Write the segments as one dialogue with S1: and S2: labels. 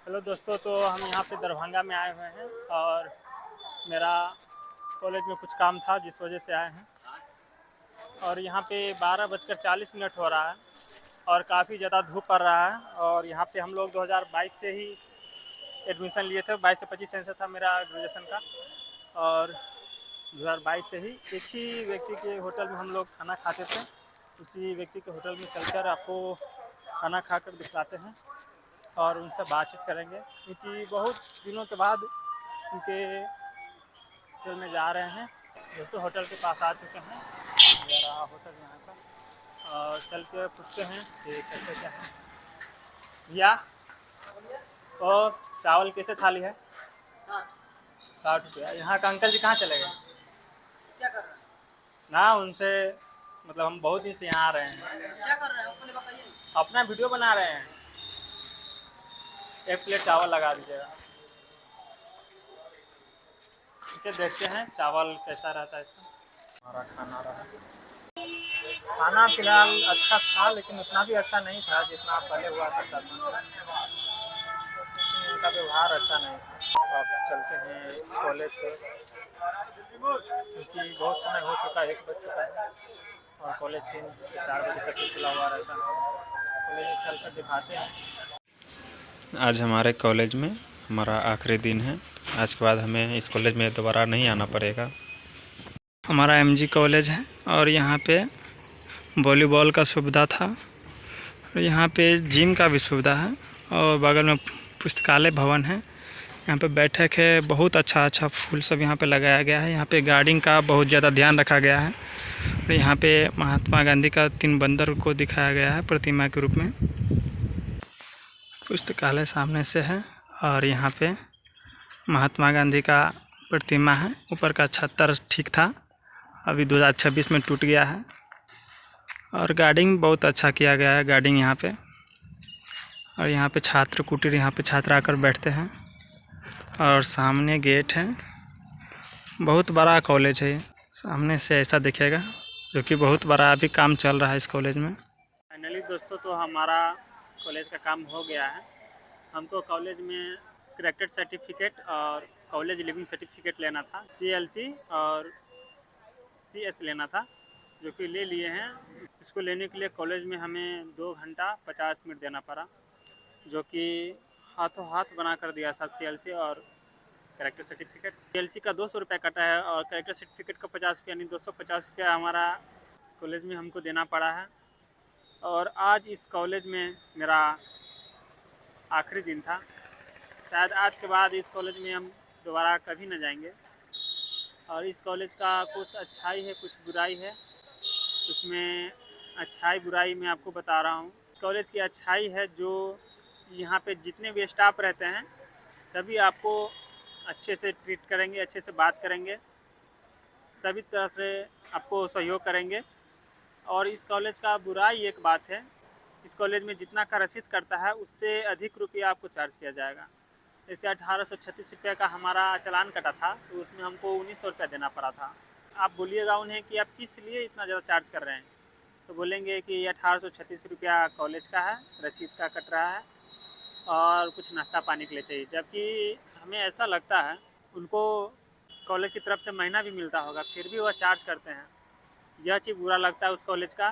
S1: Hello दोस्तों, तो हम यहाँ पे दरभंगा में आए हुए हैं और मेरा कॉलेज में कुछ काम था जिस वजह से आए हैं। और यहाँ पे 12:40 हो रहा है और काफ़ी ज़्यादा धूप पड़ रहा है। और यहाँ पे हम लोग 2022 से ही एडमिशन लिए थे, 22 से 25 सेंटर था मेरा ग्रेजुएशन का। और 2022 से ही एक ही व्यक्ति के होटल में हम लोग खाना खाते थे। उसी व्यक्ति के होटल में चलकर आपको खाना खाकर दिखलाते हैं और उनसे बातचीत करेंगे, क्योंकि बहुत दिनों के बाद उनके होटल में जा रहे हैं। दोस्तों होटल के पास आ चुके हैं, ये रहा होटल यहाँ का। और चल के पूछते हैं कि कैसे क्या है। भैया, और चावल कैसे थाली है? 60 रुपया। यहाँ का अंकल जी कहाँ चले गए?
S2: क्या कर रहे हैं?
S1: ना उनसे मतलब हम बहुत दिन से यहाँ आ रहे हैं।
S2: क्या कर रहे हैं अपने बताइए।
S1: अपना वीडियो बना रहे हैं। एक प्लेट चावल लगा दीजिएगा। इसे देखते हैं चावल कैसा रहता है इसका। हमारा खाना रहा, खाना फिलहाल अच्छा था लेकिन उतना भी अच्छा नहीं था जितना पहले हुआ करता था। उनका व्यवहार अच्छा नहीं था। अब चलते हैं कॉलेज पे, क्योंकि बहुत समय हो चुका है, 1 बज चुका है और कॉलेज 3 से 4 बजे तक ही खुला हुआ रहता है। कॉलेज में चल कर दिखाते हैं। आज हमारे कॉलेज में हमारा आखिरी दिन है। आज के बाद हमें इस कॉलेज में दोबारा नहीं आना पड़ेगा। हमारा एमजी कॉलेज है और यहाँ पे वॉलीबॉल का सुविधा था और यहाँ पे जिम का भी सुविधा है और बगल में पुस्तकालय भवन है। यहाँ पे बैठक है, बहुत अच्छा अच्छा फूल सब यहाँ पे लगाया गया है। यहाँ पे गार्डिंग का बहुत ज़्यादा ध्यान रखा गया है और यहाँ पे महात्मा गांधी का 3 बंदर को दिखाया गया है प्रतिमा के रूप में। पुस्तकालय सामने से है और यहाँ पे महात्मा गांधी का प्रतिमा है। ऊपर का छत्तर ठीक था, अभी 2026 में टूट गया है। और गार्डिंग बहुत अच्छा किया गया है, गार्डिंग यहाँ पे। और यहाँ पे छात्र कुटीर, यहाँ पे छात्र आकर बैठते हैं और सामने गेट है। बहुत बड़ा कॉलेज है, सामने से ऐसा दिखेगा, जो कि बहुत बड़ा अभी काम चल रहा है इस कॉलेज में। फाइनली दोस्तों, तो हमारा कॉलेज का काम हो गया है। हमको कॉलेज में करेक्टेड सर्टिफिकेट और कॉलेज लिविंग सर्टिफिकेट लेना था, CLC और CS लेना था, जो कि ले लिए हैं। इसको लेने के लिए कॉलेज में हमें 2 घंटा 50 मिनट देना पड़ा, जो कि हाथों हाथ बना कर दिया था CLC और करेक्टर सर्टिफिकेट। CLC का 200 रुपये कटा है और करेक्टर सर्टिफिकेट का 50 रुपया, यानी 250 रुपया हमारा कॉलेज में हमको देना पड़ा है। और आज इस कॉलेज में मेरा आखिरी दिन था। शायद आज के बाद इस कॉलेज में हम दोबारा कभी न जाएंगे। और इस कॉलेज का कुछ अच्छाई है, कुछ बुराई है। उसमें अच्छाई बुराई मैं आपको बता रहा हूँ। कॉलेज की अच्छाई है, जो यहाँ पे जितने भी स्टाफ रहते हैं सभी आपको अच्छे से ट्रीट करेंगे, अच्छे से बात करेंगे, सभी तरह से आपको सहयोग करेंगे। और इस कॉलेज का बुराई एक बात है, इस कॉलेज में जितना का रसीद करता है उससे अधिक रुपया आपको चार्ज किया जाएगा। जैसे 1836 रुपये का हमारा चालान कटा था, तो उसमें हमको 1900 रुपया देना पड़ा था। आप बोलिएगा उन्हें कि आप किस लिए इतना ज़्यादा चार्ज कर रहे हैं, तो बोलेंगे कि ये 1836 रुपया कॉलेज का है, रसीद का कट रहा है और कुछ नाश्ता पानी के लिए चाहिए। जबकि हमें ऐसा लगता है उनको कॉलेज की तरफ से महीना भी मिलता होगा, फिर भी वह चार्ज करते हैं। यह चीज़ बुरा लगता है उस कॉलेज का।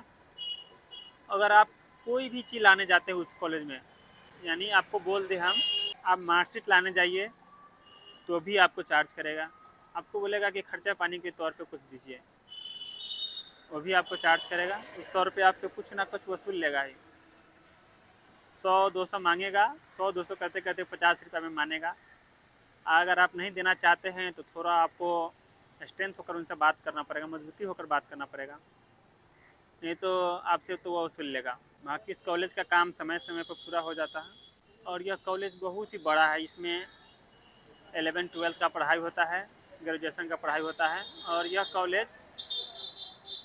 S1: अगर आप कोई भी चीज़ लाने जाते हैं उस कॉलेज में, यानी आपको बोल दे हम आप मार्कशीट लाने जाइए, तो भी आपको चार्ज करेगा। आपको बोलेगा कि खर्चा पानी के तौर पे कुछ दीजिए, वो भी आपको चार्ज करेगा। उस तौर पे आपसे कुछ ना कुछ वसूल लेगा ही। 100-200 मांगेगा, 100-200 करते करते 50 रुपये में मानेगा। अगर आप नहीं देना चाहते हैं तो थोड़ा आपको स्ट्रेंथ होकर उनसे बात करना पड़ेगा, मजबूती होकर बात करना पड़ेगा, नहीं तो आपसे तो वो वसूल लेगा। बाकी इस कॉलेज का काम समय समय पर पूरा हो जाता है। और यह कॉलेज बहुत ही बड़ा है, इसमें 11-12 का पढ़ाई होता है, ग्रेजुएशन का पढ़ाई होता है। और यह कॉलेज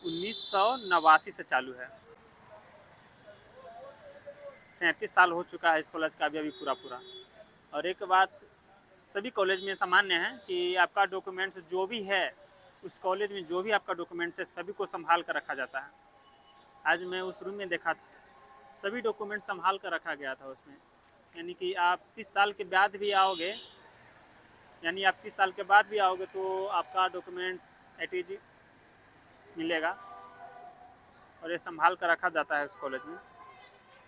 S1: 1989 से चालू है। 37 साल हो चुका है इस कॉलेज का अभी पूरा पूरा। और एक बात सभी कॉलेज में सामान्य है कि आपका डॉक्यूमेंट्स जो भी है उस कॉलेज में, जो भी आपका डॉक्यूमेंट्स है सभी को संभाल कर रखा जाता है। आज मैं उस रूम में देखा था, सभी डॉक्यूमेंट संभाल कर रखा गया था उसमें।
S3: यानी कि आप 30 साल के बाद भी आओगे, यानी आप 30 साल के बाद भी आओगे तो आपका डॉक्यूमेंट्स एटीज मिलेगा और ये संभाल कर रखा जाता है उस कॉलेज में।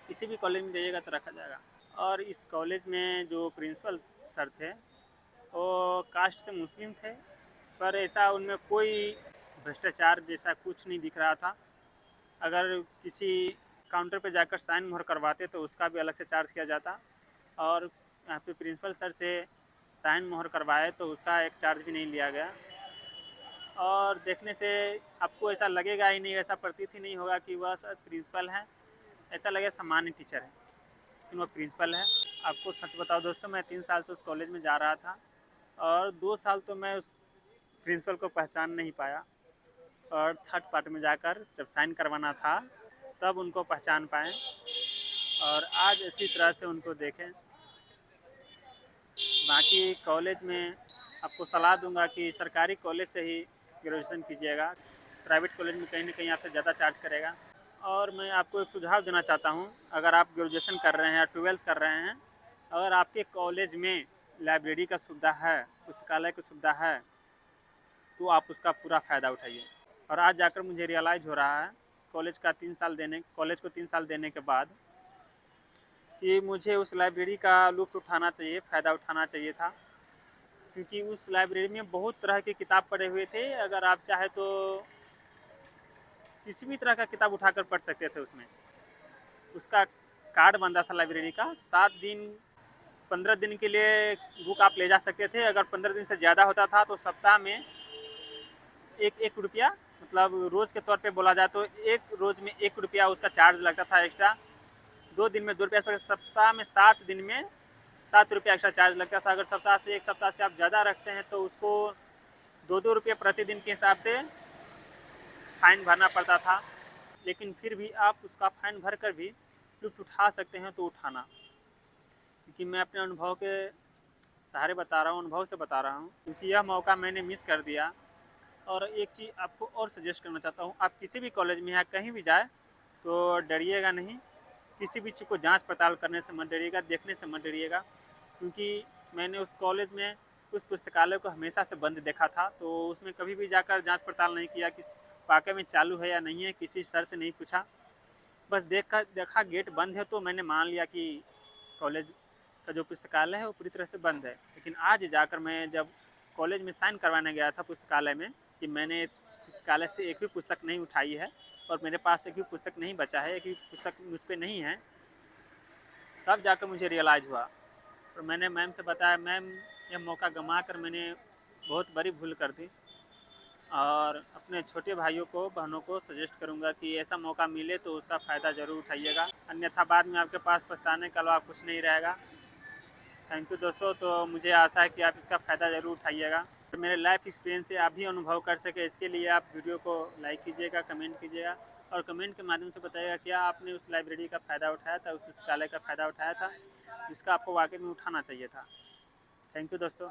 S3: किसी भी कॉलेज में जाइएगा तो रखा जाएगा। और इस कॉलेज में जो प्रिंसिपल सर थे वो कास्ट से मुस्लिम थे, पर ऐसा उनमें कोई भ्रष्टाचार जैसा कुछ नहीं दिख रहा था। अगर किसी काउंटर पे जाकर साइन मोहर करवाते तो उसका भी अलग से चार्ज किया जाता, और यहाँ पे प्रिंसिपल सर से साइन मोहर करवाए तो उसका एक चार्ज भी नहीं लिया गया। और देखने से आपको ऐसा लगेगा ही नहीं, ऐसा प्रतीत ही नहीं होगा कि वह सर प्रिंसिपल हैं, ऐसा लगेगा सामान्य टीचर है, लेकिन वह प्रिंसिपल है। आपको सच बताओ दोस्तों, मैं 3 साल से उस कॉलेज में जा रहा था और 2 साल तो मैं उस प्रिंसिपल को पहचान नहीं पाया, और थर्ड पार्ट में जाकर जब साइन करवाना था तब उनको पहचान पाए और आज अच्छी तरह से उनको देखें। बाकी कॉलेज में आपको सलाह दूंगा कि सरकारी कॉलेज से ही ग्रेजुएशन कीजिएगा, प्राइवेट कॉलेज में कहीं ना कहीं आपसे ज़्यादा चार्ज करेगा। और मैं आपको एक सुझाव देना चाहता हूं, अगर आप ग्रेजुएशन कर रहे हैं या 12th कर रहे हैं, अगर आपके कॉलेज में लाइब्रेरी का सुविधा है, पुस्तकालय की सुविधा है, तो आप उसका पूरा फ़ायदा उठाइए। और आज जाकर मुझे रियलाइज़ हो रहा है कॉलेज को 3 साल देने के बाद कि मुझे उस लाइब्रेरी का लुत्फ़ उठाना चाहिए, फ़ायदा उठाना चाहिए था, क्योंकि उस लाइब्रेरी में बहुत तरह की किताब पड़े हुए थे। अगर आप चाहे तो किसी भी तरह का किताब उठाकर पढ़ सकते थे उसमें। उसका कार्ड बनता था लाइब्रेरी का, 7 दिन 15 दिन के लिए बुक आप ले जा सकते थे। अगर 15 दिन से ज़्यादा होता था तो सप्ताह में 1 रुपया, मतलब रोज़ के तौर पे बोला जाए तो एक रोज़ में 1 रुपया उसका चार्ज लगता था एक्स्ट्रा। 2 दिन में 2 रुपया, सप्ताह में 7 दिन में 7 रुपया एक्स्ट्रा चार्ज लगता था। अगर सप्ताह से एक सप्ताह से आप ज़्यादा रखते हैं तो उसको 2-2 रुपये प्रतिदिन के हिसाब से फ़ाइन भरना पड़ता था। लेकिन फिर भी आप उसका फ़ाइन भर कर भी लुत्फ़ उठा सकते हैं तो उठाना, क्योंकि मैं अपने अनुभव के सहारे बता रहा हूँ, अनुभव से बता रहा हूँ, क्योंकि यह मौका मैंने मिस कर दिया। और एक चीज़ आपको और सजेस्ट करना चाहता हूँ, आप किसी भी कॉलेज में या कहीं भी जाए तो डरिएगा नहीं, किसी भी चीज़ को जांच पड़ताल करने से मत डरिएगा, देखने से मत डरिएगा। क्योंकि मैंने उस कॉलेज में उस पुस्तकालय को हमेशा से बंद देखा था, तो उसमें कभी भी जाकर जांच पड़ताल नहीं किया कि वाकई में चालू है या नहीं है, किसी सर से नहीं पूछा। बस देखा गेट बंद है तो मैंने मान लिया कि कॉलेज का जो पुस्तकालय है वो पूरी तरह से बंद है। लेकिन आज जाकर मैं जब कॉलेज में साइन करवाने गया था पुस्तकालय में कि मैंने इस पुस्तकालय से एक भी पुस्तक नहीं उठाई है और मेरे पास एक भी पुस्तक नहीं बचा है, एक भी पुस्तक मुझ पर नहीं है, तब जाकर मुझे रियलाइज़ हुआ। और मैंने मैम से बताया, मैम यह मौका गंवा कर मैंने बहुत बड़ी भूल कर दी, और अपने छोटे भाइयों को बहनों को सजेस्ट करूंगा कि ऐसा मौका मिले तो उसका फ़ायदा ज़रूर उठाइएगा, अन्यथा बाद में आपके पास पछताने के अलावा कुछ नहीं रहेगा। थैंक यू दोस्तों। तो मुझे आशा है कि आप इसका फ़ायदा ज़रूर उठाइएगा, तो मेरे लाइफ एक्सपीरियंस से आप भी अनुभव कर सके, इसके लिए आप वीडियो को लाइक कीजिएगा, कमेंट कीजिएगा, और कमेंट के माध्यम से बताइएगा क्या आपने उस लाइब्रेरी का फ़ायदा उठाया था, उस पुस्तकालय का फ़ायदा उठाया था जिसका आपको वाकई में उठाना चाहिए था। थैंक यू दोस्तों।